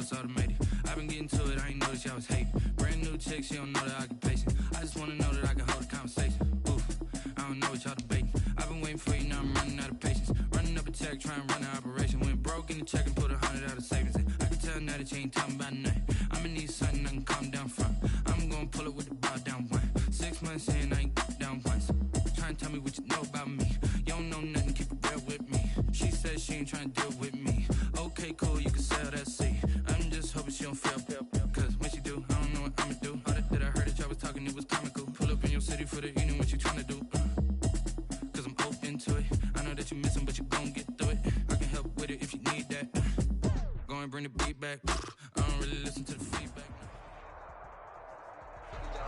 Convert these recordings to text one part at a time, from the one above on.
it's automated. I've been getting to it, I ain't noticed y'all was hating. Brand new chick, she don't know the occupation. I just wanna know that I can hold a conversation. Oof, I don't know what y'all debating. I've been waiting for you, now I'm running out of patience. Running up a check, trying to run an operation. Went broke in the check and put 100 out of savings in. I can tell now that you ain't talking about nothing. I'ma need something I can calm down from. I'm gonna pull it with the bar down one. 6 months in, I ain't down once. Trying to tell me what you know about me. You don't know nothing, keep it real with me. She said she ain't trying to deal with me. Okay, cool, you can sell that seat. I'm just hoping she don't feel. Cause when she do, I don't know what I'ma do. All that I heard that y'all was talking, it was comical. Pull up in your city for the evening, what you trying to do? Cause I'm open to it. I know that you missing, but you gon' get through it. I can help with it if you need that. Go and bring the beat back. I don't really listen to the feedback.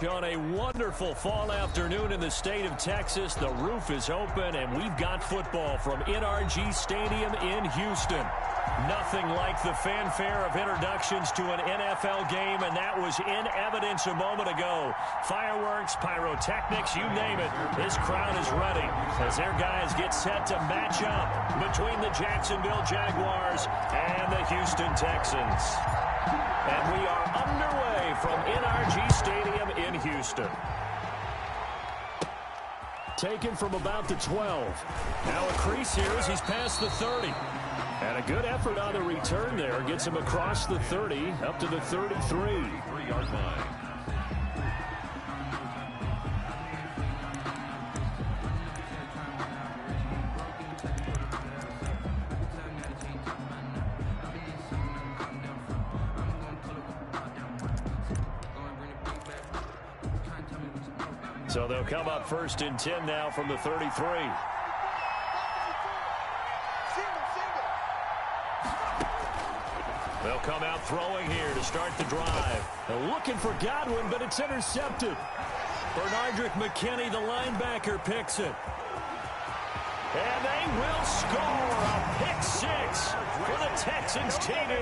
On a wonderful fall afternoon in the state of Texas, the roof is open, and we've got football from NRG Stadium in Houston. Nothing like the fanfare of introductions to an NFL game, and that was in evidence a moment ago. Fireworks, pyrotechnics, you name it. This crowd is ready as their guys get set to match up between the Jacksonville Jaguars and the Houston Texans. And we are underway from NRG Stadium in Houston. Taken from about the 12. Now a crease here as he's past the 30. And a good effort on the return there. Gets him across the 30, up to the 33. 3-yard line. So they'll come up 1st and 10 now from the 33. They'll come out throwing here to start the drive. They're looking for Godwin, but it's intercepted. Bernardrick McKinney, the linebacker, picks it. And they will score a pick six for the Texans TD.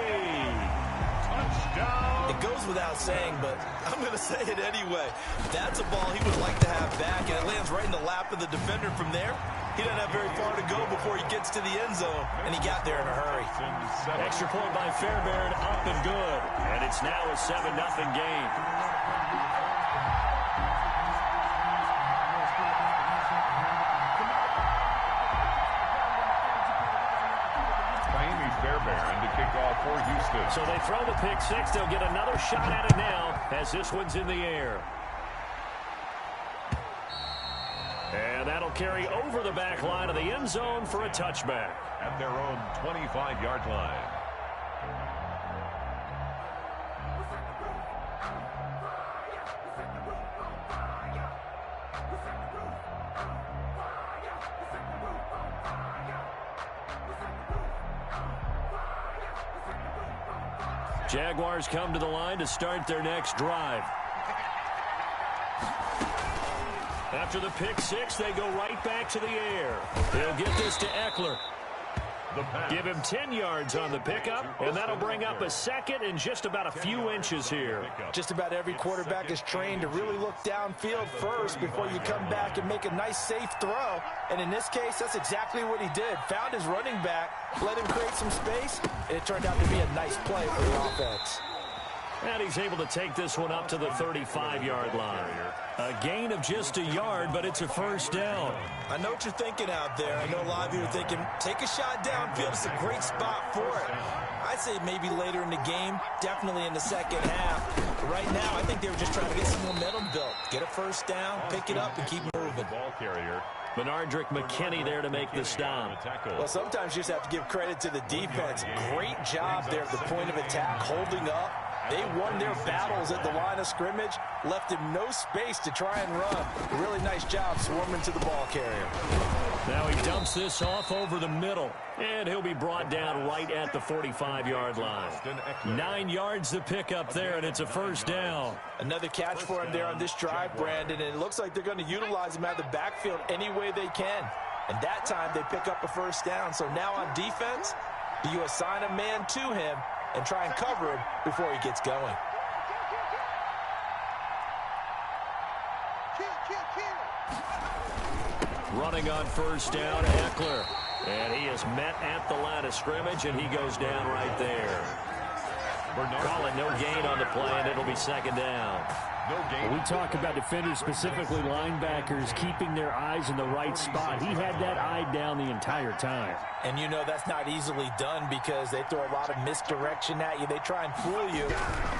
It goes without saying, but I'm going to say it anyway. That's a ball he would like to have back, and it lands right in the lap of the defender from there. He doesn't have very far to go before he gets to the end zone, and he got there in a hurry. Extra point by Fairbairn, up and good. And it's now a 7-0 game. Fairbairn to kick off for Houston. So they throw the pick six. They'll get another shot at it now as this one's in the air. And that'll carry over the back line of the end zone for a touchback. At their own 25-yard line. Jaguars come to the line to start their next drive. After the pick six, they go right back to the air. They'll get this to Eckler. Give him 10 yards on the pickup, and that'll bring up a second and just about a few inches here. Just about every quarterback is trained to really look downfield first before you come back and make a nice, safe throw. And in this case, that's exactly what he did. Found his running back, let him create some space, and it turned out to be a nice play for the offense. And he's able to take this one up to the 35-yard line. A gain of just a yard, but it's a first down. I know what you're thinking out there. I know a lot of you are thinking, take a shot downfield. It's a great spot for it. I'd say maybe later in the game, definitely in the second half. But right now, I think they were just trying to get some momentum built. Get a first down, pick it up, and keep moving. Ball carrier. Bernardrick McKinney there to make the stop. Well, sometimes you just have to give credit to the defense. Great job there at the point of attack, holding up. They won their battles at the line of scrimmage, left him no space to try and run. Really nice job swarming to the ball carrier. Now he dumps this off over the middle, and he'll be brought down right at the 45-yard line. 9 yards to pick up there, and it's a first down. Another catch for him there on this drive, Brandon, and it looks like they're going to utilize him out of the backfield any way they can. And that time they pick up a first down. So now on defense, do you assign a man to him and try and cover him before he gets going? Running on first down, Eckler. And he is met at the line of scrimmage, and he goes down right there. Calling no gain on the play, and it'll be second down. No we talk about defenders, specifically linebackers, keeping their eyes in the right spot. He had that eye down the entire time. And you know that's not easily done because they throw a lot of misdirection at you. They try and fool you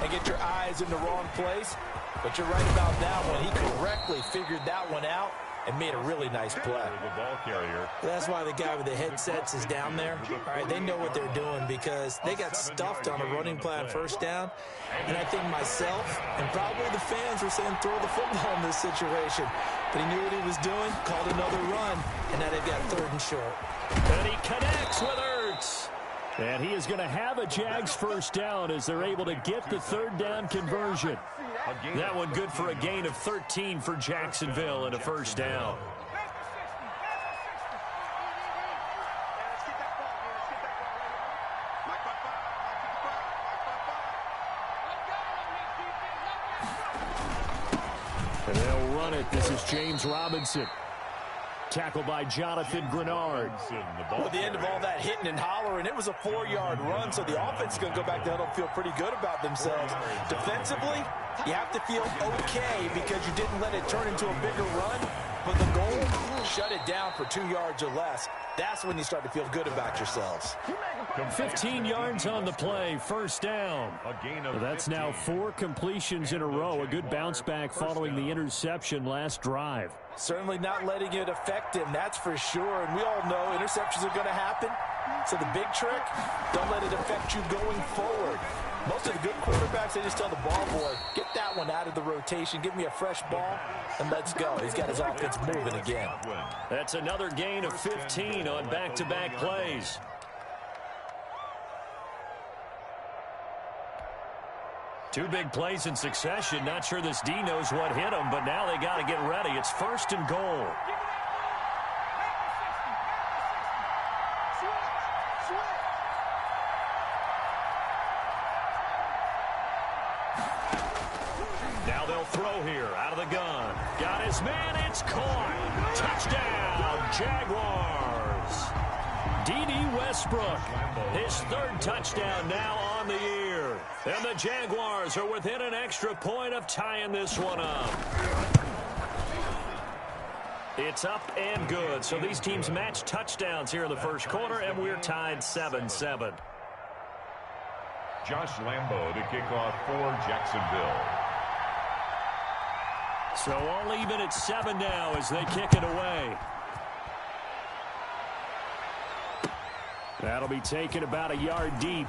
and get your eyes in the wrong place. But you're right about that one. He correctly figured that one out and made a really nice play. The ball carrier. That's why the guy with the headsets is down there. All right, they know what they're doing because they got stuffed on a running play on first down. And I think myself and probably the fans were saying throw the football in this situation. But he knew what he was doing, called another run, and now they've got 3rd and short. And he connects with Ertz. And he is going to have a Jags first down as they're able to get the 3rd down conversion. That one good for a gain of 13 for Jacksonville and a first down. And they'll run it. This is James Robinson. Tackled by Jonathan Grenard. Well, at the end of all that hitting and hollering, it was a 4-yard run, so the offense is going to go back to huddle and feel pretty good about themselves. Defensively, you have to feel okay because you didn't let it turn into a bigger run, but the goal, shut it down for 2 yards or less. That's when you start to feel good about yourselves. 15 yards on the play, first down. That's now 4 completions in a row. A good bounce back following the interception last drive. Certainly not letting it affect him, that's for sure. And we all know interceptions are going to happen. So the big trick, don't let it affect you going forward. Most of the good quarterbacks, they just tell the ball boy, get that one out of the rotation, give me a fresh ball, and let's go. He's got his offense moving again. That's another gain of 15 on back-to-back plays. Two big plays in succession. Not sure this D knows what hit him, but now they got to get ready. It's 1st and goal. Now they'll throw here out of the gun. Got his man. It's caught. Touchdown, Jaguars. D.D. Westbrook, his 3rd touchdown now on the year. And the Jaguars are within an extra point of tying this one up. It's up and good. So these teams match touchdowns here in the first quarter, and we're tied 7-7. Josh Lambo to kick off for Jacksonville. So all even at 7 now as they kick it away. That'll be taken about a yard deep.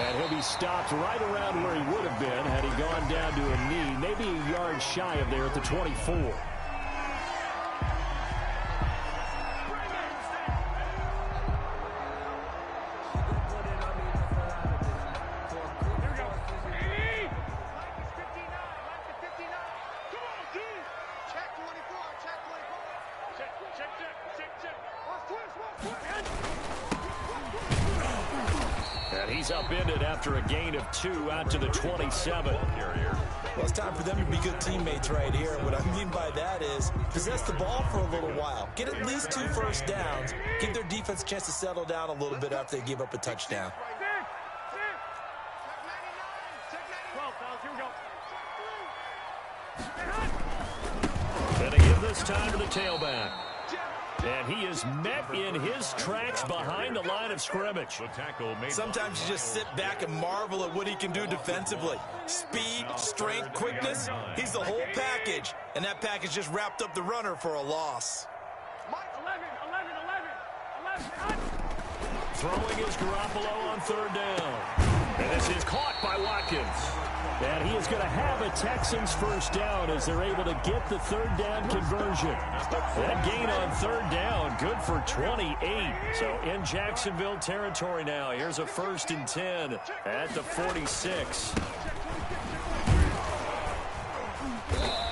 And he'll be stopped right around where he would have been had he gone down to a knee, maybe a yard shy of there at the 24. And he's upended after a gain of 2 out to the 27. Well, it's time for them to be good teammates right here. And what I mean by that is possess the ball for a little while. Get at least 2 first downs. Give their defense a chance to settle down a little bit after they give up a touchdown. And they give this time to the tailback. And he is met in his tracks behind the line of scrimmage. Sometimes you just sit back and marvel at what he can do defensively. Speed, strength, quickness, he's the whole package. And that package just wrapped up the runner for a loss. Throwing is Garoppolo on 3rd down. And this is caught by Watkins. And he is going to have a Texans first down as they're able to get the 3rd down conversion. That gain on 3rd down, good for 28. So in Jacksonville territory now. Here's a 1st and 10 at the 46.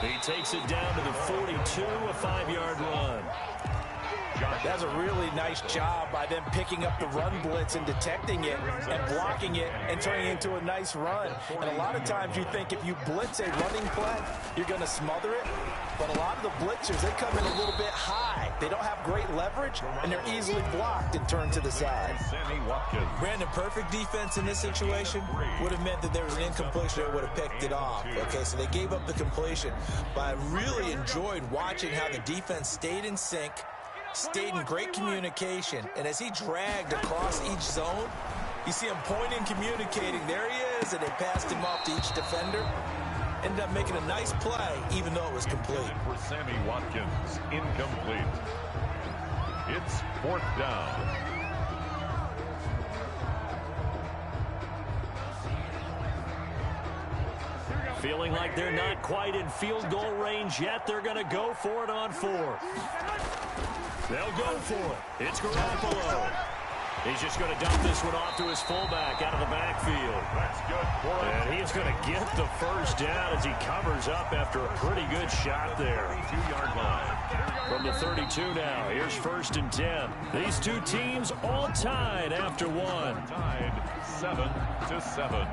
He takes it down to the 42, a 5-yard run. That's a really nice job by them picking up the run blitz and detecting it and blocking it and turning it into a nice run. And a lot of times you think if you blitz a running play, you're going to smother it. But a lot of the blitzers, they come in a little bit high. They don't have great leverage, and they're easily blocked and turned to the side. Brandon, perfect defense in this situation would have meant that there was an incompletion that would have picked it off. Okay, so they gave up the completion. But I really enjoyed watching how the defense stayed in sync, stayed in great communication, and as he dragged across each zone, you see him pointing, communicating. There he is, and they passed him off to each defender. Ended up making a nice play, even though it was complete. For Sammy Watkins, incomplete. It's 4th down. Feeling like they're not quite in field goal range yet. They're going to go for it on 4th. They'll go for it. It's Garoppolo. He's just going to dump this one off to his fullback out of the backfield. That's good for him. And he's going to get the first down as he covers up after a pretty good shot there. 2-yard line. From the 32 now, here's 1st and 10. These two teams all tied after one. Tied 7-7.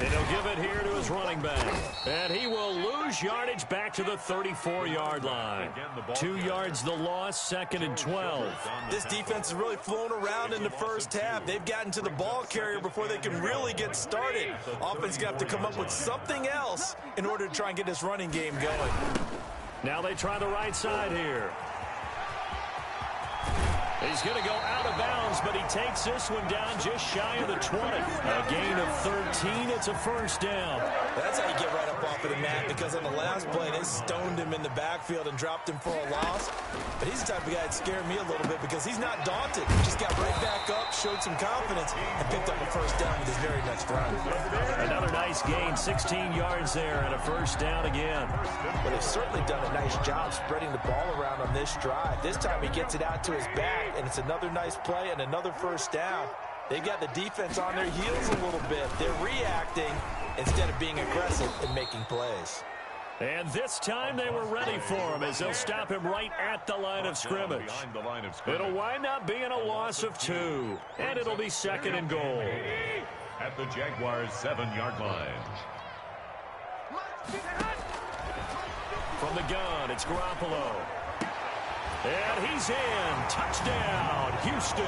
And he'll give it here to his running back. And he will lose yardage back to the 34-yard line. 2 yards the loss, 2nd and 12. This defense has really flown around in the first half. They've gotten to the ball carrier before they can really get started. Offense got to come up with something else in order to try and get this running game going. Now they try the right side here. He's going to go out of bounds, but he takes this one down just shy of the 20. A gain of 13. It's a first down. That's how you get right up off of the mat, because on the last play, they stoned him in the backfield and dropped him for a loss. But he's the type of guy that scared me a little bit because he's not daunted. He just got right back up, showed some confidence, and picked up a first down with his very next run. Another nice gain, 16 yards there, and a first down again. But they've certainly done a nice job spreading the ball around on this drive. This time he gets it out to his back, and it's another nice play and another first down. They got the defense on their heels a little bit. They're reacting instead of being aggressive and making plays. And this time they were ready for him as they'll stop him right at the line of scrimmage. It'll wind up being a loss of 2, and it'll be 2nd and goal. At the Jaguars' 7-yard line. From the gun, it's Garoppolo. And he's in. Touchdown, Houston.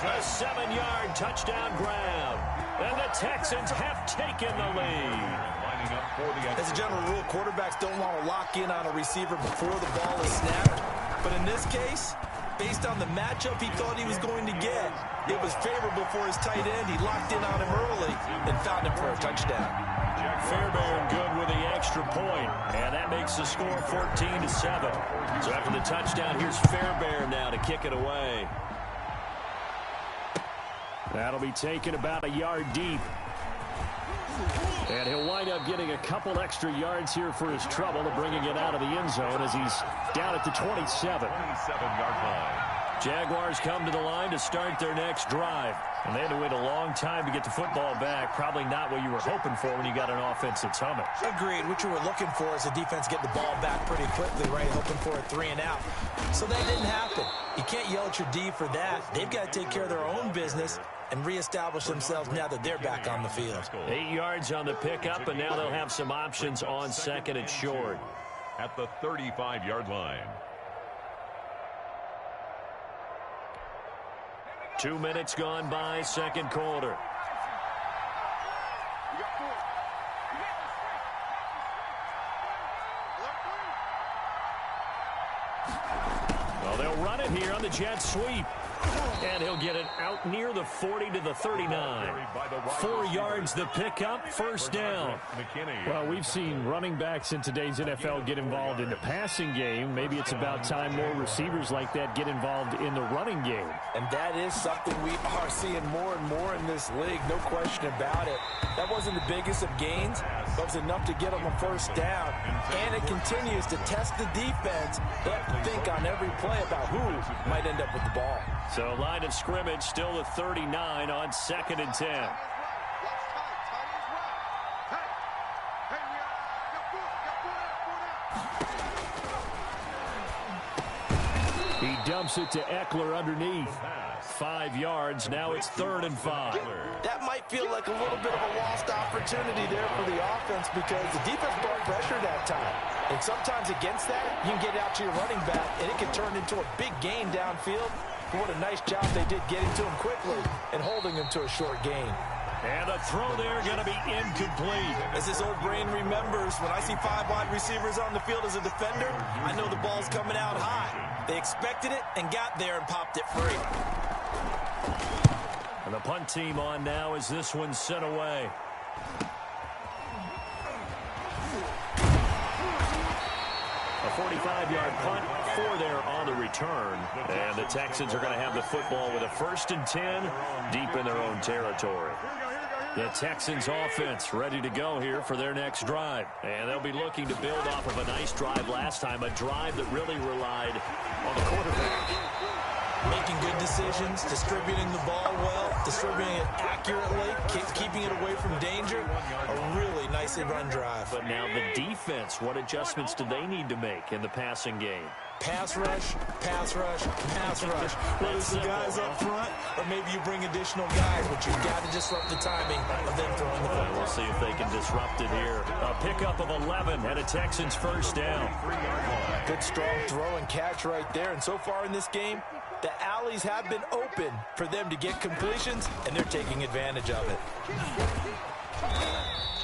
A 7-yard touchdown grab. And the Texans have taken the lead. As a general rule, quarterbacks don't want to lock in on a receiver before the ball is snapped. But in this case, based on the matchup he thought he was going to get, it was favorable for his tight end. He locked in on him early and found him for a touchdown. Fairbairn good with the extra point, and that makes the score 14-7. So after the touchdown, here's Fairbairn now to kick it away. That'll be taken about a yard deep. And he'll wind up getting a couple extra yards here for his trouble of bringing it out of the end zone as he's down at the 27. 27-yard line. Jaguars come to the line to start their next drive. And they had to wait a long time to get the football back. Probably not what you were hoping for when you got an offense that's humming. Agreed. What you were looking for is the defense getting the ball back pretty quickly, right? Hoping for a 3 and out. So that didn't happen. You can't yell at your D for that. They've got to take care of their own business and reestablish themselves now that they're back on the field. 8 yards on the pickup, and now they'll have some options on 2nd and short. At the 35-yard line. 2 minutes gone by, second quarter. Well, they'll run it here on the jet sweep. And he'll get it out near the 40 to the 39. 4 yards the pickup, first down. Well, we've seen running backs in today's NFL get involved in the passing game. Maybe it's about time more receivers like that get involved in the running game. And that is something we are seeing more and more in this league, no question about it. That wasn't the biggest of gains, but it was enough to get them a first down. And it continues to test the defense. They have to think on every play about who might end up with the ball. So line of scrimmage still the 39 on 2nd and 10. dumps it to Eckler underneath. 5 yards. Now it's 3rd and 5. That might feel like a little bit of a lost opportunity there for the offense because the defense brought pressure that time. And sometimes against that, you can get out to your running back, and it can turn into a big gain downfield. But what a nice job they did getting to him quickly and holding him to a short gain. And a throw there going to be incomplete. As his old brain remembers, when I see 5 wide receivers on the field as a defender, I know the ball's coming out high. They expected it and got there and popped it free. And the punt team on now as this one's sent away. A 45-yard punt, 4 there on the return. And the Texans are going to have the football with a 1st and 10 deep in their own territory. The Texans offense ready to go here for their next drive. And they'll be looking to build off of a nice drive last time, a drive that really relied on the quarterback. Making good decisions, distributing the ball well, distributing it accurately, keeping it away from danger. A really nicely run drive. But now the defense, what adjustments do they need to make in the passing game? Pass rush, pass rush, pass rush. Whether it's the guys up front or maybe you bring additional guys, but you've got to disrupt the timing of them throwing the football. We'll see if they can disrupt it here. A pickup of 11 and a Texans 1st down. Good strong throw and catch right there. And so far in this game, the alleys have been open for them to get completions, and they're taking advantage of it.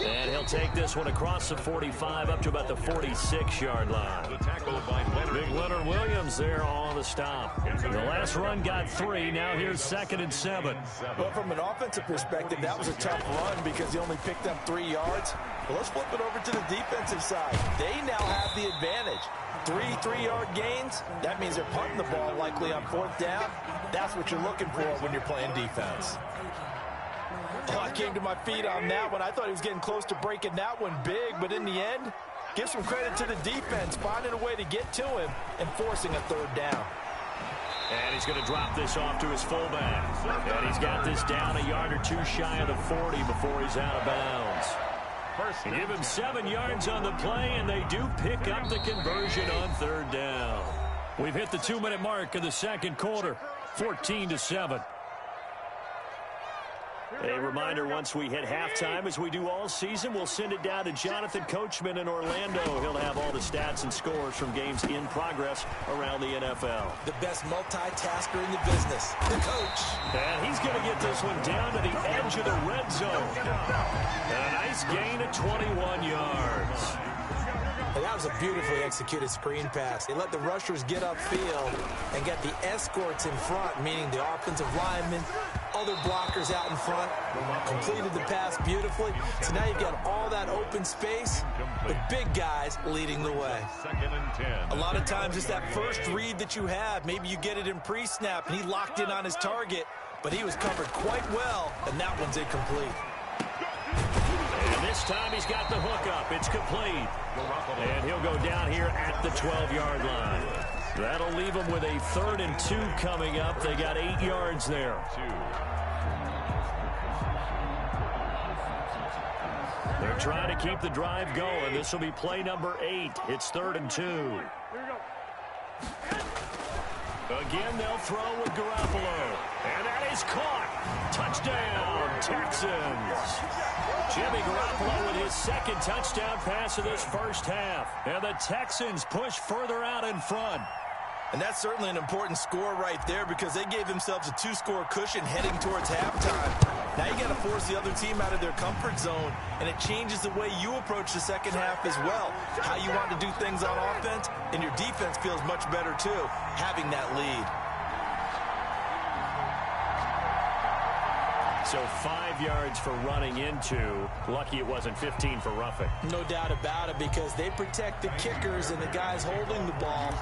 And he'll take this one across the 45 up to about the 46-yard line. Big Leonard Williams there on the stop. The last run got 3. Now here's 2nd and 7. Well, from an offensive perspective, that was a tough run because he only picked up 3 yards. Well, let's flip it over to the defensive side. They now have the advantage. 3 3-yard gains, that means they're punting the ball likely on 4th down. That's what you're looking for when you're playing defense. Oh, I came to my feet on that one. I thought he was getting close to breaking that one big, but in the end, give some credit to the defense, finding a way to get to him and forcing a 3rd down. And he's going to drop this off to his fullback. And he's got this down a yard or 2 shy of the 40 before he's out of bounds. Give him 7 yards on the play, and they do pick up the conversion on 3rd down. We've hit the 2-minute mark of the 2nd quarter, 14-7. A reminder, once we hit halftime, as we do all season, we'll send it down to Jonathan Coachman in Orlando. He'll have all the stats and scores from games in progress around the NFL. The best multitasker in the business, the coach. And he's going to get this one down to the edge of the red zone. And a nice gain of 21 yards. Well, that was a beautifully executed screen pass. They let the rushers get upfield and get the escorts in front, meaning the offensive linemen, other blockers out in front, completed the pass beautifully. So now you've got all that open space, the big guys leading the way. A lot of times it's that first read that you have. Maybe you get it in pre-snap, and he locked in on his target, but he was covered quite well, and that one's incomplete. And this time he's got the hook up. It's complete. And he'll go down here at the 12-yard line. That'll leave them with a 3rd and 2 coming up. They got 8 yards there. They're trying to keep the drive going. This will be play number 8. It's 3rd and 2. Again, they'll throw with Garoppolo. And that is caught. Touchdown, Texans. Jimmy Garoppolo with his 2nd touchdown pass of this first half. And the Texans push further out in front. And that's certainly an important score right there because they gave themselves a 2-score cushion heading towards halftime. Now you got to force the other team out of their comfort zone, and it changes the way you approach the second half as well. How you want to do things on offense, and your defense feels much better too, having that lead. So 5 yards for running into. Lucky it wasn't 15 for roughing. No doubt about it, because they protect the kickers and the guys holding the ball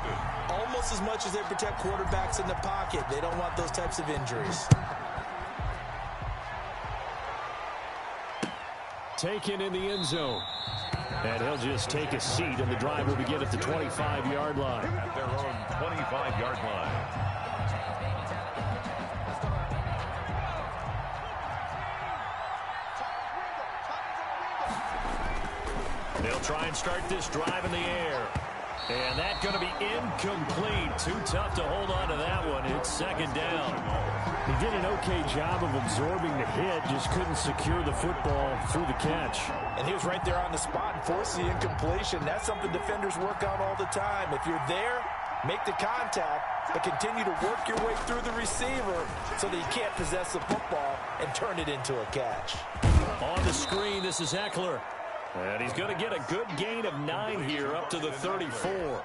almost as much as they protect quarterbacks in the pocket. They don't want those types of injuries. Taken in the end zone. And he'll just take a seat, and the drive will begin at the 25-yard line. At their own 25-yard line. They'll try and start this drive in the air. And that's going to be incomplete. Too tough to hold on to that one. It's second down. He did an okay job of absorbing the hit, just couldn't secure the football through the catch. And he was right there on the spot and forced the incompletion. That's something defenders work on all the time. If you're there, make the contact, but continue to work your way through the receiver so that you can't possess the football and turn it into a catch. On the screen, this is Eckler. And he's going to get a good gain of 9 here up to the 34.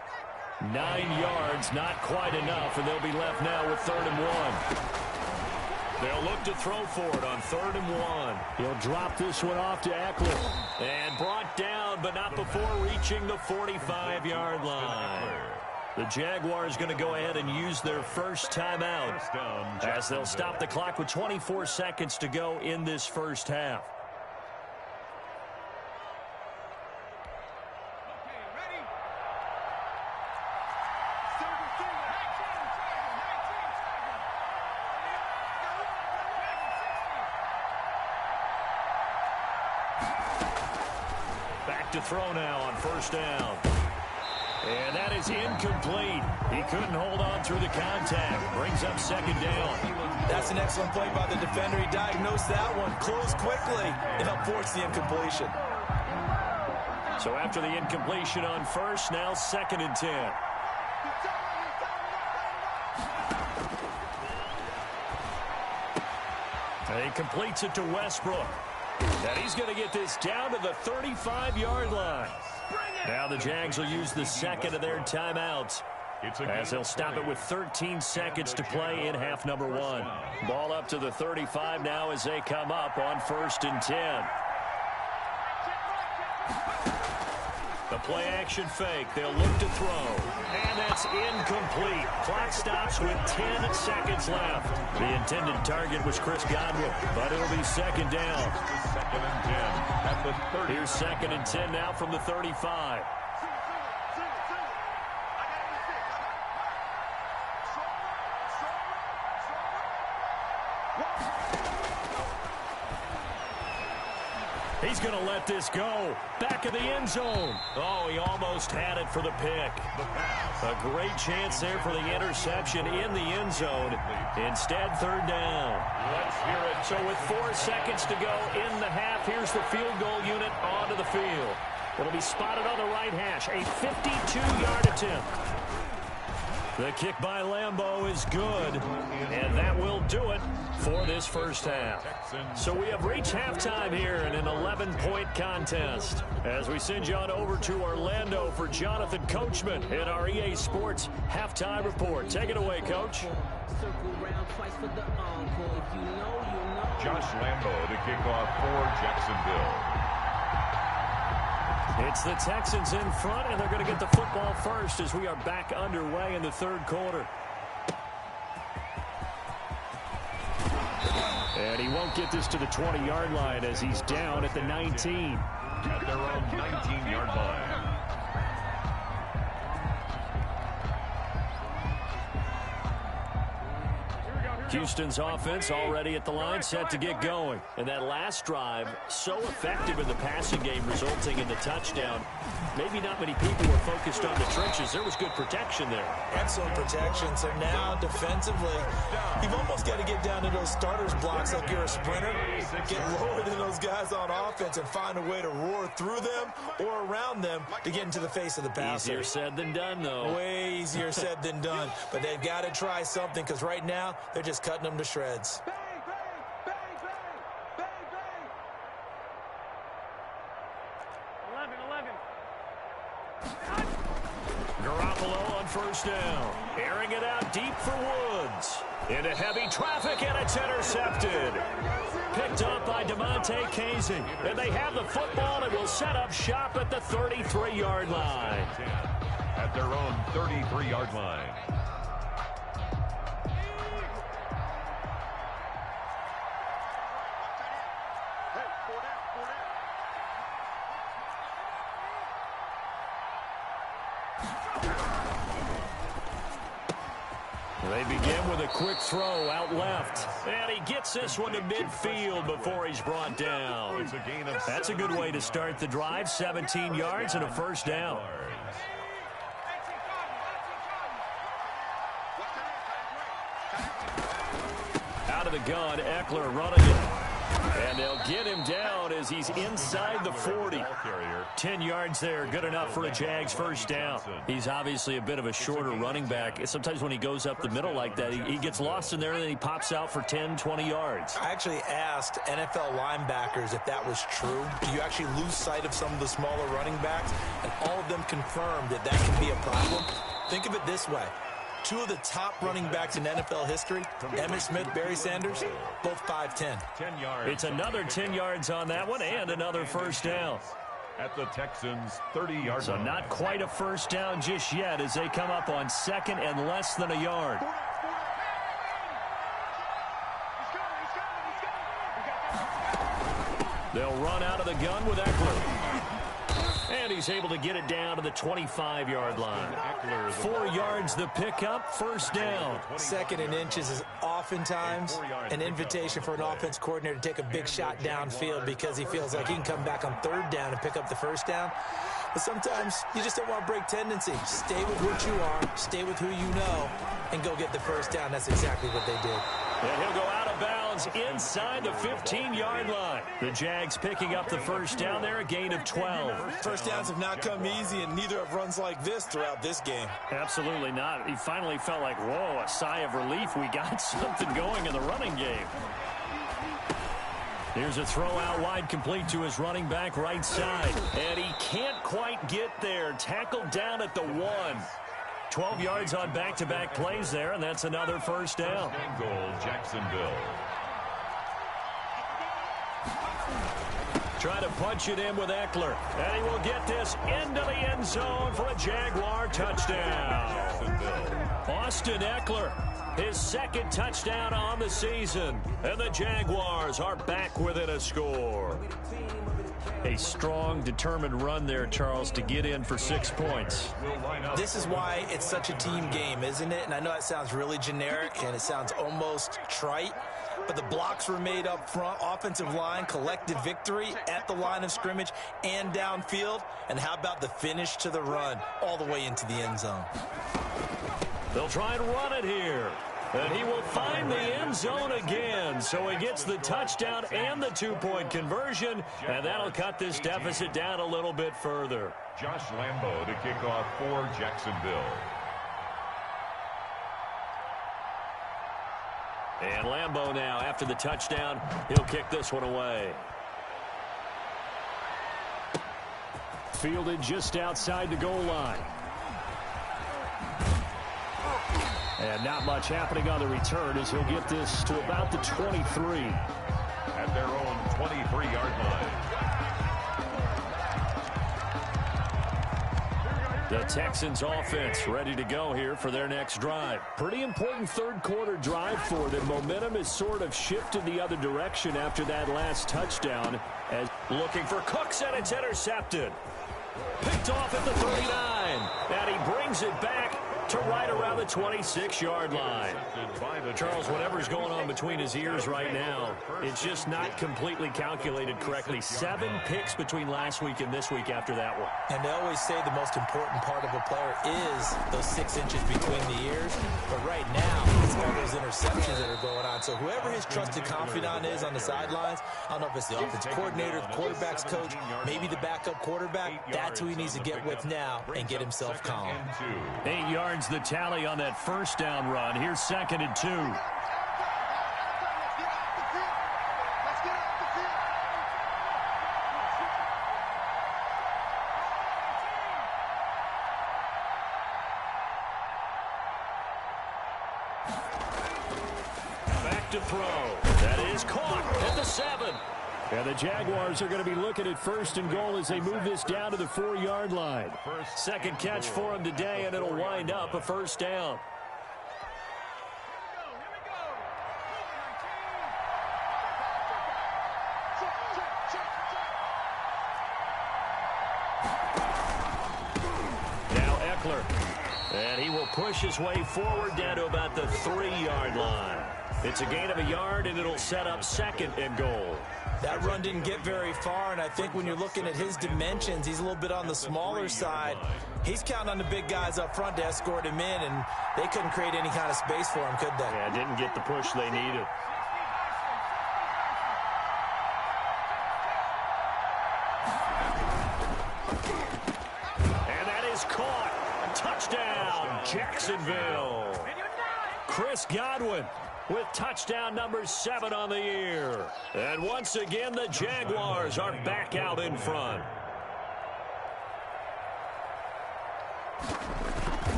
9 yards, not quite enough, and they'll be left now with 3rd and 1. They'll look to throw for it on 3rd and 1. He'll drop this one off to Eckler. And brought down, but not before reaching the 45-yard line. The Jaguars going to go ahead and use their first timeout as they'll stop the clock with 24 seconds to go in this first half. Back to throw now on 1st down. And that is incomplete. He couldn't hold on through the contact. Brings up 2nd down. That's an excellent play by the defender. He diagnosed that one, closed quickly, and helped force the incompletion. So after the incompletion on 1st, now 2nd and 10. And he completes it to Westbrook. And he's going to get this down to the 35-yard line. Now the Jags will use the 2nd of their timeouts as they'll stop it with 13 seconds to play in half number 1. Ball up to the 35 now as they come up on 1st and 10. The play action fake. They'll look to throw. And that's incomplete. Clock stops with 10 seconds left. The intended target was Chris Godwin, but it'll be 2nd down. 2nd and 10 at the 30. Here's 2nd and 10 now from the 35. He's going to let this go. Back of the end zone. Oh, he almost had it for the pick. A great chance there for the interception in the end zone. Instead, 3rd down. Let's hear it. So with 4 seconds to go in the half, here's the field goal unit onto the field. It'll be spotted on the right hash. A 52-yard attempt. The kick by Lambeau is good, and that will do it for this first half. So we have reached halftime here in an 11-point contest as we send you on over to Orlando for Jonathan Coachman in our EA Sports Halftime Report. Take it away, Coach. Josh Lambeau to kick off for Jacksonville. It's the Texans in front, and they're going to get the football first as we are back underway in the 3rd quarter. And he won't get this to the 20-yard line as he's down at the 19. At their own 19-yard line. Houston's offense already at the line, set to get going. And that last drive, so effective in the passing game, resulting in the touchdown. Maybe not many people were focused on the trenches. There was good protection there. Excellent protection. So now, defensively, you've almost got to get down to those starters blocks like you're a sprinter. Get lower than those guys on offense and find a way to roar through them or around them to get into the face of the passer. Easier said than done, though. Way easier said than done. But they've got to try something because right now, they're just cutting them to shreds. Garoppolo on 1st down. Airing it out deep for Woods. Into heavy traffic, and it's intercepted. Picked up by DeMonte Casey. And they have the football and will set up shop at the 33-yard line. At their own 33-yard line. They begin with a quick throw out left. And he gets this one to midfield before he's brought down. It's a gain of That's a good way to start the drive. 17 yards and a 1st down. the gun. Eckler running it. And they'll get him down as he's inside the 40. 10 yards there, good enough for a Jags first down. He's obviously a bit of a shorter running back. Sometimes when he goes up the middle like that, he gets lost in there and then he pops out for 10, 20 yards. I actually asked NFL linebackers if that was true. Do you actually lose sight of some of the smaller running backs? And all of them confirmed that that can be a problem. Think of it this way. Two of the top running backs in NFL history, Emmitt Smith, Barry Sanders, both 5'10". 10 yards. It's another 10 yards on that one and another first down. At the Texans' 30-yard So line. not quite a first down just yet as they come up on second and less than a yard. They'll run out of the gun with Eckler. And he's able to get it down to the 25-yard line. 4 yards the pickup, first down. Second and inches is oftentimes an invitation for an offense coordinator to take a big shot downfield because he feels like he can come back on third down and pick up the first down. But sometimes you just don't want to break tendency. Stay with what you are, stay with who you know, and go get the first down. That's exactly what they did. And he'll go out of bounds inside the 15-yard line. The Jags picking up the first down there, a gain of 12. First downs have not come easy, and neither have runs like this throughout this game. Absolutely not. He finally felt like, whoa, a sigh of relief. We got something going in the running game. Here's a throw out wide, complete to his running back right side. And he can't quite get there. Tackled down at the 1. 12 yards on back-to-back plays there, and that's another first down. First and goal, Jacksonville. Try to punch it in with Eckler. And he will get this into the end zone for a Jaguar touchdown. Jacksonville. Austin Eckler, his second touchdown on the season. And the Jaguars are back within a score. A strong, determined run there, Charles, to get in for 6 points. This is why it's such a team game, isn't it? And I know that sounds really generic and it sounds almost trite, but the blocks were made up front, offensive line, collective victory at the line of scrimmage and downfield. And how about the finish to the run all the way into the end zone? They'll try and run it here. And he will find the end zone again. So he gets the touchdown and the 2-point conversion. And that'll cut this deficit down a little bit further. Josh Lambo to kick off for Jacksonville. And Lambo now, after the touchdown, he'll kick this one away. Fielded just outside the goal line. And not much happening on the return as he'll get this to about the 23. At their own 23-yard line. The Texans offense ready to go here for their next drive. Pretty important third quarter drive for them. Momentum has sort of shifted the other direction after that last touchdown. As looking for Cooks, and it's intercepted. Picked off at the 39. And he brings it back to right around the 26-yard line. Charles, whatever's going on between his ears right now, it's just not completely calculated correctly. 7 picks between last week and this week after that one. And they always say the most important part of a player is those 6 inches between the ears. But right now, it's all those interceptions that are going on. So whoever his trusted confidant is on the sidelines, I don't know if it's the offensive coordinator, the quarterback's coach, maybe the backup quarterback, that's who he needs to get with now and get himself calm. 8 yards the tally on that first down run. Here's 2nd and 2. Back to throw. That is caught at the 7. And the Jaguars are going to be looking at 1st and goal as they move this down to the 4-yard line. Second catch for him today, and it'll wind up a first down. Now Eckler. And he will push his way forward down to about the 3-yard line. It's a gain of a yard, and it'll set up 2nd and goal. That run didn't get very far, and I think when you're looking at his dimensions, he's a little bit on the smaller side. He's counting on the big guys up front to escort him in, and they couldn't create any kind of space for him, could they? Yeah, didn't get the push they needed. Touchdown, Jacksonville. Chris Godwin with touchdown number 7 on the year. And once again, the Jaguars are back out in front.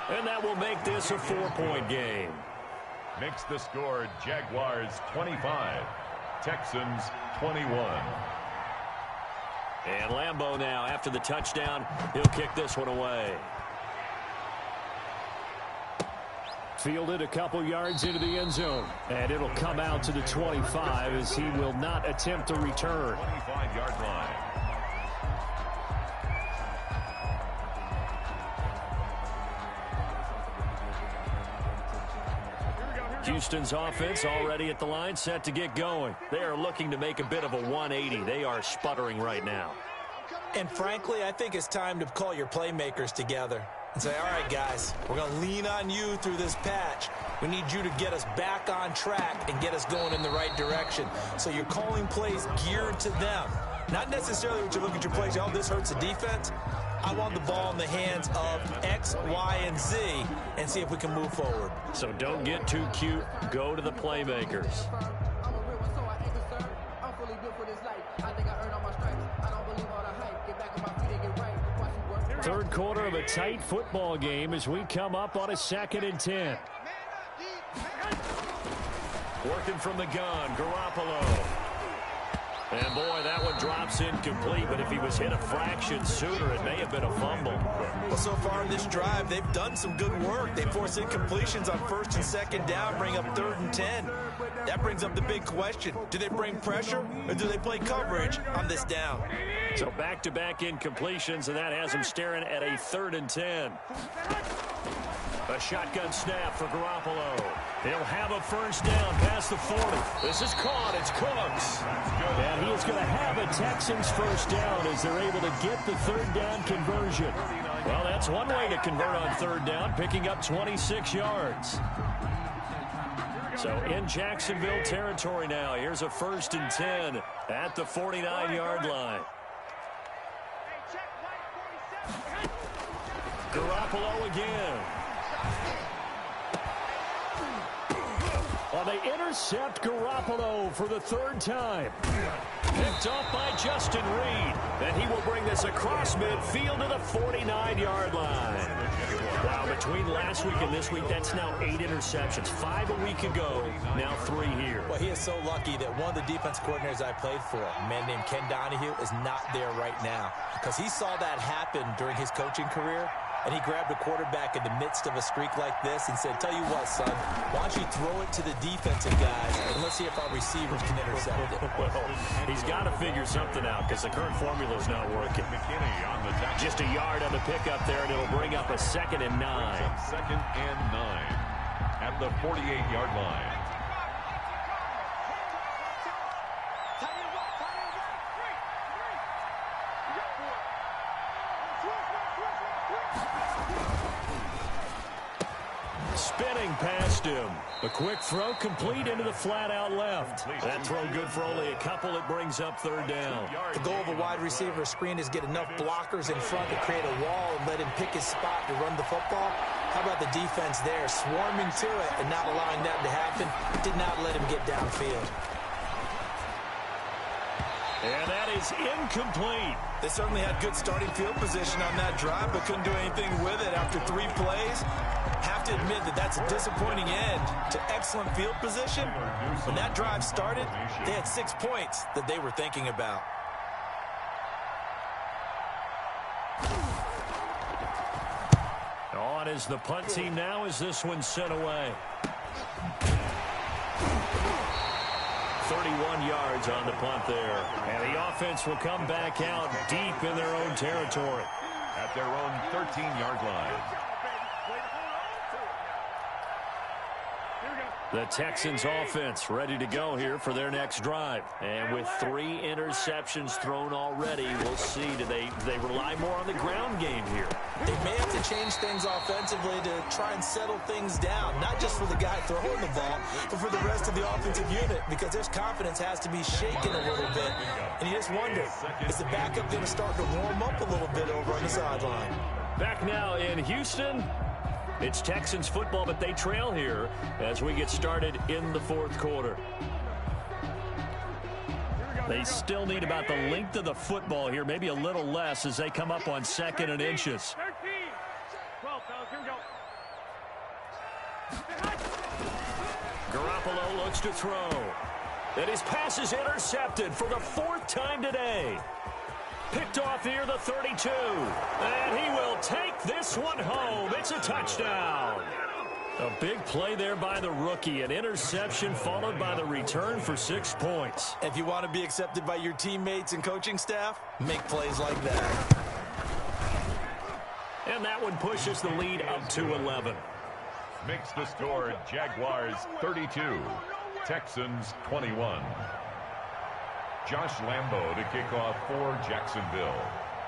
And that will make this a 4-point game. Makes the score Jaguars 25, Texans 21. And Lambeau now, after the touchdown, he'll kick this one away. Fielded a couple yards into the end zone. And it'll come out to the 25 as he will not attempt to return. 25-yard line. Houston's offense already at the line, set to get going. They are looking to make a bit of a 180. They are sputtering right now. And frankly, I think it's time to call your playmakers together and say, all right, guys, we're going to lean on you through this patch. We need you to get us back on track and get us going in the right direction. So you're calling plays geared to them. Not necessarily what you look at your plays, oh, this hurts the defense. I want the ball in the hands of X, Y, and Z and see if we can move forward. So don't get too cute. Go to the playmakers. Third quarter of a tight football game as we come up on a 2nd and 10. Working from the gun, Garoppolo. And, boy, that one drops incomplete, but if he was hit a fraction sooner, it may have been a fumble. Well, so far in this drive, they've done some good work. They force incompletions on 1st and 2nd down, bring up 3rd and 10. That brings up the big question. Do they bring pressure, or do they play coverage on this down? So back-to-back incompletions, and that has them staring at a 3rd and 10. A shotgun snap for Garoppolo. He'll have a first down past the 40. This is caught. It's Cooks. And he is going to have a Texans first down as they're able to get the 3rd down conversion. Well, that's one way to convert on 3rd down, picking up 26 yards. So in Jacksonville territory now. Here's a 1st and 10 at the 49-yard line. Garoppolo again. Well, they intercept Garoppolo for the 3rd time. Picked off by Justin Reed. And he will bring this across midfield to the 49-yard line. Wow, between last week and this week, that's now 8 interceptions. 5 a week ago, now 3 here. Well, he is so lucky that one of the defense coordinators I played for, a man named Ken Donahue, is not there right now. Because he saw that happen during his coaching career. And he grabbed a quarterback in the midst of a streak like this and said, tell you what, son, why don't you throw it to the defensive guys, and let's see if our receivers can intercept it. Well, he's got to figure something out because the current formula is not working. Just a yard on the pickup there, and it'll bring up a 2nd and 9. 2nd and 9 at the 48-yard line. Spinning past him. A quick throw complete into the flat out left. That throw good for only a couple. It brings up 3rd down. The goal of a wide receiver screen is get enough blockers in front to create a wall and let him pick his spot to run the football. How about the defense there, swarming to it and not allowing that to happen? Did not let him get downfield. And that is incomplete. They certainly had good starting field position on that drive, but couldn't do anything with it after 3 plays. Have to admit that that's a disappointing end to excellent field position. When that drive started, they had 6 points that they were thinking about. On is the punt team now as this one's sent away. 31 yards on the punt there. And the offense will come back out deep in their own territory. At their own 13-yard line. The Texans offense ready to go here for their next drive. And with 3 interceptions thrown already, we'll see. Do they rely more on the ground game here? They may have to change things offensively to try and settle things down, not just for the guy throwing the ball, but for the rest of the offensive unit, because their confidence has to be shaken a little bit. And you just wonder, is the backup going to start to warm up a little bit over on the sideline? Back now in Houston. It's Texans football, but they trail here as we get started in the 4th quarter. They still need about the length of the football here, maybe a little less as they come up on 2nd and inches. 12, fellas, here we go. Garoppolo looks to throw. And his pass is intercepted for the 4th time today. Picked off near the 32. And he will take this one home. It's a touchdown. A big play there by the rookie. An interception followed by the return for 6 points. If you want to be accepted by your teammates and coaching staff, make plays like that. And that one pushes the lead up to 11. Makes the score Jaguars 32, Texans 21. Josh Lambo to kick off for Jacksonville.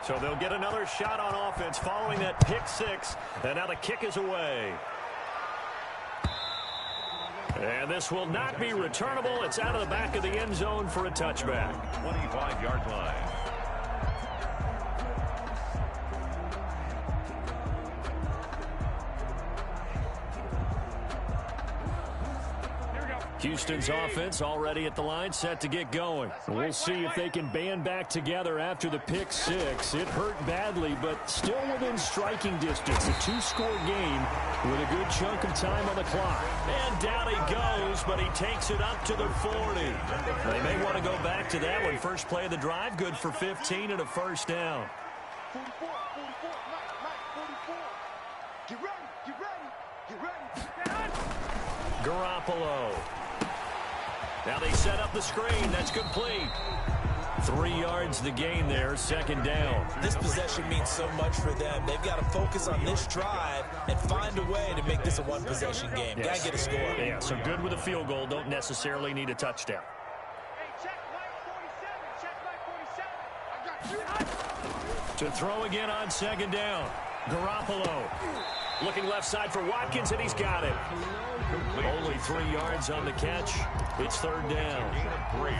So they'll get another shot on offense following that pick 6. And now the kick is away. And this will not be returnable. It's out of the back of the end zone for a touchback. 25-yard line. Houston's offense already at the line, set to get going. We'll see if they can band back together after the pick 6. It hurt badly, but still within striking distance. A 2-score game with a good chunk of time on the clock. And down he goes, but he takes it up to the 40. They may want to go back to that one. First play of the drive, good for 15 and a first down. 44, Mike. Get ready. Garoppolo. Now they set up the screen. That's complete. 3 yards the gain there, 2nd down. This possession means so much for them. They've got to focus on this drive and find a way to make this a one-possession game. Yes. Got to get a score. Yeah, so good with a field goal. Don't necessarily need a touchdown. Hey, check Mike 47. I got you. To throw again on 2nd down. Garoppolo. Looking left side for Watkins, and he's got it. Only 3 yards on the catch. It's 3rd down. 3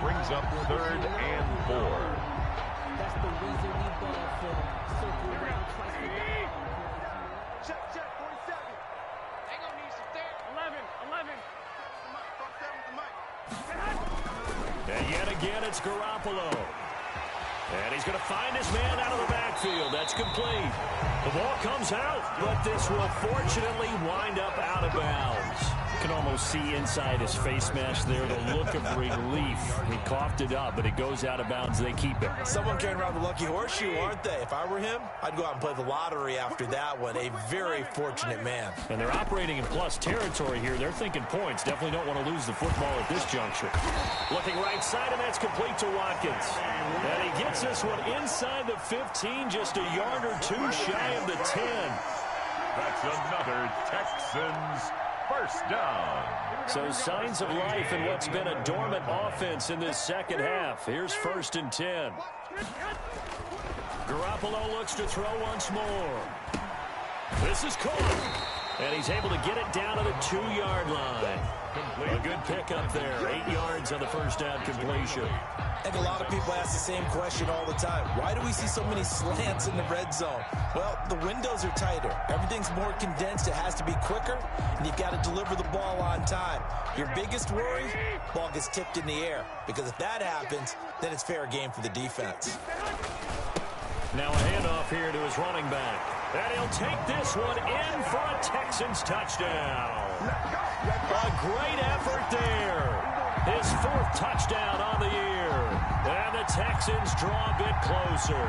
brings up 3rd and 4. That's the reason we ball for circle around twice a day. Check 47. They gonna need some there. 11. And yet again, it's Garoppolo. And he's going to find his man out of the backfield. That's complete. The ball comes out, but this will fortunately wind up out of bounds. You can almost see inside his face mask there the look of relief. He coughed it up, but it goes out of bounds. They keep it. Someone carrying around the lucky horseshoe, aren't they? If I were him, I'd go out and play the lottery after that one. A very fortunate man. And they're operating in plus territory here. They're thinking points. Definitely don't want to lose the football at this juncture. Looking right side, and that's complete to Watkins. And he gets this one inside the 15, just a yard or 2 shy of the 10. That's another Texans first down. So signs of life in what's been a dormant offense in this 2nd half. Here's 1st and 10. Garoppolo looks to throw once more. This is caught. And he's able to get it down to the 2-yard line. A good pickup there. 8 yards on the first down completion. I think a lot of people ask the same question all the time. Why do we see so many slants in the red zone? Well, the windows are tighter. Everything's more condensed. It has to be quicker, and you've got to deliver the ball on time. Your biggest worry, ball gets tipped in the air, because if that happens, then it's fair game for the defense. Now a handoff here to his running back. And he'll take this one in for a Texans touchdown. A great effort there. His 4th touchdown on the year. And the Texans draw a bit closer.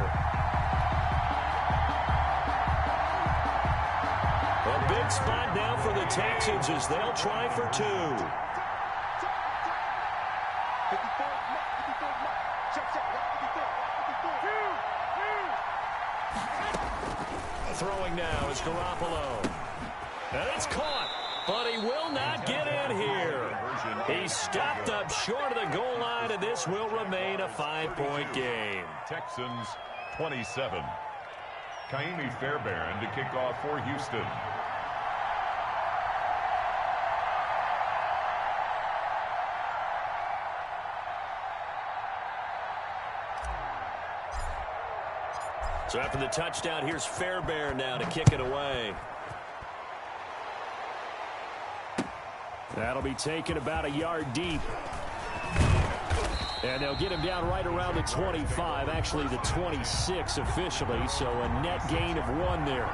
A big spot now for the Texans as they'll try for 2. Throwing now is Garoppolo. And it's caught. but he will not get in here. He stopped up short of the goal line, and this will remain a 5-point game. Texans 27. Kaimi Fairbairn to kick off for Houston. So after the touchdown, here's Fairbairn now to kick it away. That'll be taken about a yard deep. And they'll get him down right around the 25, actually the 26 officially, so a net gain of 1 there.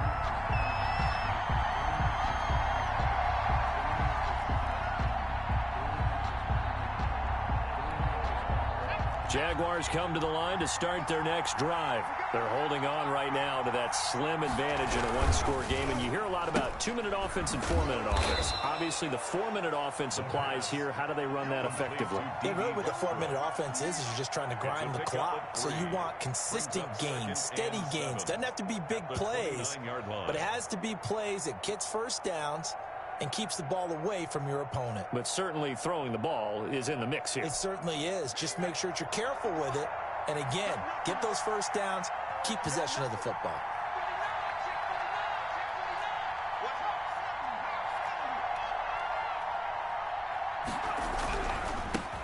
Jaguars come to the line to start their next drive. They're holding on right now to that slim advantage in a one-score game, and you hear a lot about 2-minute offense and 4-minute offense. Obviously, the 4-minute offense applies here. How do they run that effectively? Yeah, really what the 4-minute offense is you're just trying to grind the clock. So you want consistent gains, steady gains. Doesn't have to be big plays, but it has to be plays that gets first downs and keeps the ball away from your opponent. But certainly throwing the ball is in the mix here. It certainly is. Just make sure that you're careful with it. And again, get those first downs, keep possession of the football.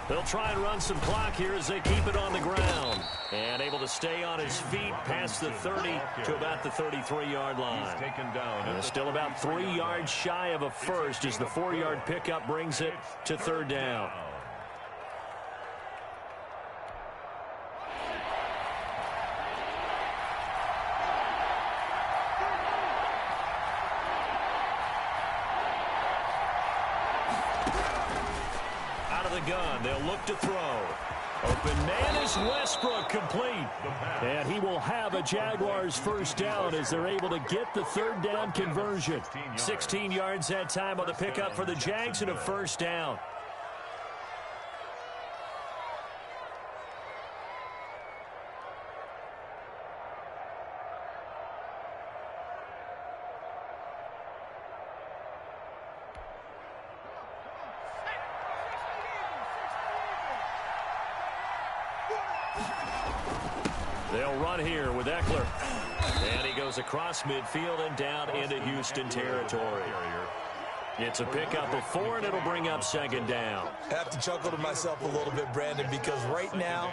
They'll try and run some clock here as they keep it on the ground. And able to stay on his feet past the 30 to about the 33-yard line. Taken down. And still about 3 yards shy of a first as the 4-yard pickup brings it to 3rd down. Gun. They'll look to throw. Open man is Westbrook, complete. And he will have a Jaguars first down as they're able to get the 3rd down conversion. 16 yards that time on the pickup for the Jags and a first down. They'll run here with Eckler. And he goes across midfield and down into Houston territory. It's a pickup of 4, and it'll bring up 2nd down. I have to chuckle to myself a little bit, Brandon, because right now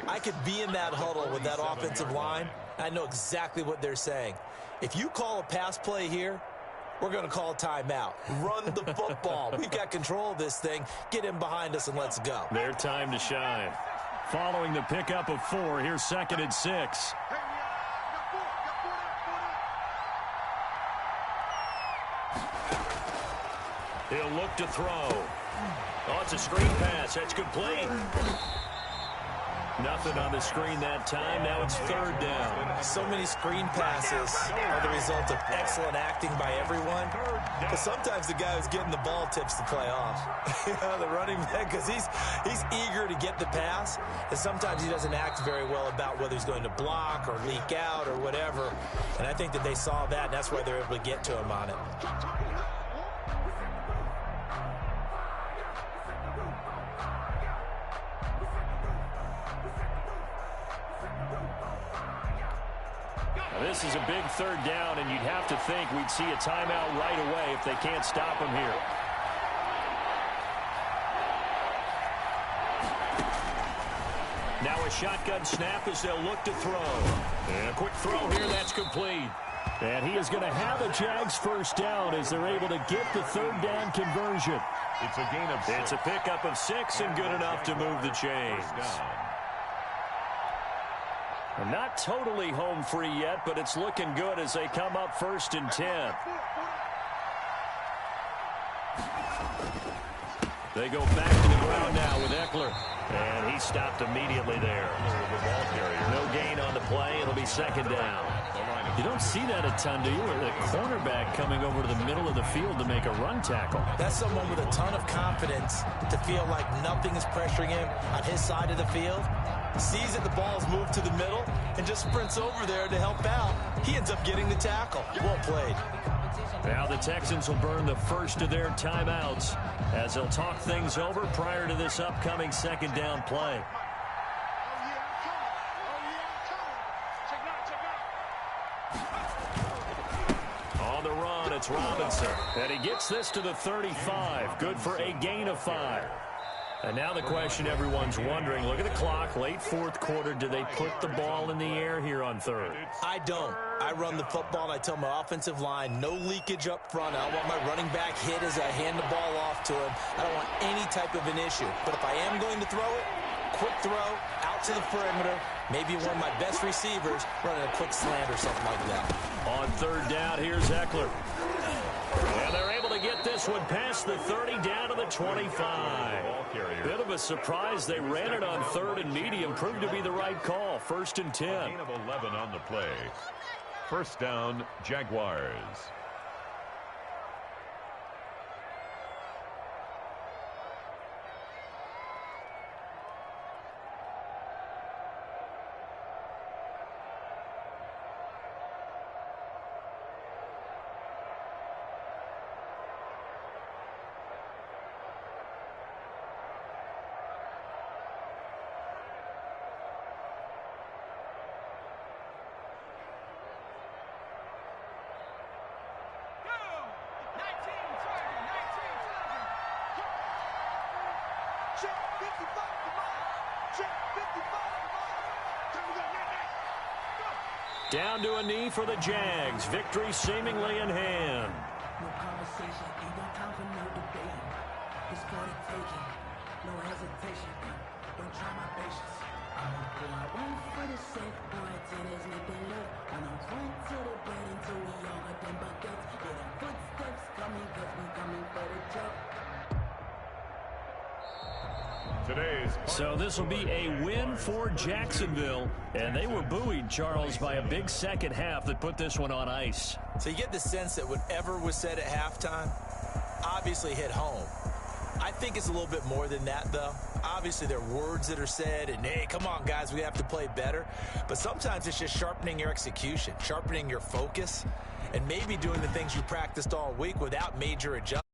I could be in that huddle with that offensive line. I know exactly what they're saying. If you call a pass play here, we're going to call a timeout. Run the football. We've got control of this thing. Get in behind us and let's go. Their time to shine. Following the pickup of 4, here's 2nd and 6. He'll look to throw. Oh, it's a screen pass. That's complete. Nothing on the screen that time. Now it's 3rd down. So many screen passes are the result of excellent acting by everyone. But sometimes the guy who's getting the ball tips the play off. The running back, because he's eager to get the pass. And sometimes he doesn't act very well about whether he's going to block or leak out or whatever. And I think that they saw that, and that's why they're able to get to him on it. This is a big 3rd down, and you'd have to think we'd see a timeout right away if they can't stop him here. Now a shotgun snap as they'll look to throw. And a quick throw here, that's complete. And he is going to have a Jags first down as they're able to get the 3rd down conversion. It's a gain of 6. It's a pickup of 6 and good enough to move the chains. Not totally home free yet, but it's looking good as they come up 1st and 10. They go back to the ground now with Eckler. And he stopped immediately there. No gain on the play. It'll be 2nd down. You don't see that a ton, do you? The cornerback coming over to the middle of the field to make a run tackle. That's someone with a ton of confidence to feel like nothing is pressuring him on his side of the field. Sees that the ball's moved to the middle and just sprints over there to help out. He ends up getting the tackle. Well played. Now the Texans will burn the first of their timeouts as they'll talk things over prior to this upcoming second down play. On the run, it's Robinson. And he gets this to the 35. Good for a gain of 5. And now the question everyone's wondering, look at the clock, late fourth quarter, do they put the ball in the air here on third? I don't. I run the football, and I tell my offensive line, no leakage up front. I don't want my running back hit as I hand the ball off to him. I don't want any type of an issue. But if I am going to throw it, quick throw, out to the perimeter, maybe one of my best receivers running a quick slant or something like that. On third down, here's Eckler. And they're able to get this one past the 30 down to the 25. Bit of a surprise. They ran it on third and medium. Proved to be the right call. First and 10. Gain of 11 on the play. First down, Jaguars. Down to a knee for the Jags. Victory seemingly in hand. No conversation, ain't no time for no debate. It's for the taking, no hesitation. Don't try my patience. I'm a pull out one for the safe, boy, till there's nothing left. And I'm run to the bed until we all got them buckets. Yeah, them footsteps coming, cause we coming for the jump. So this will be a win for Jacksonville. And they were buoyed, Charles, by a big second half that put this one on ice. So you get the sense that whatever was said at halftime obviously hit home. I think it's a little bit more than that, though. Obviously, there are words that are said, and, hey, come on, guys, we have to play better. But sometimes it's just sharpening your execution, sharpening your focus, and maybe doing the things you practiced all week without major adjustments.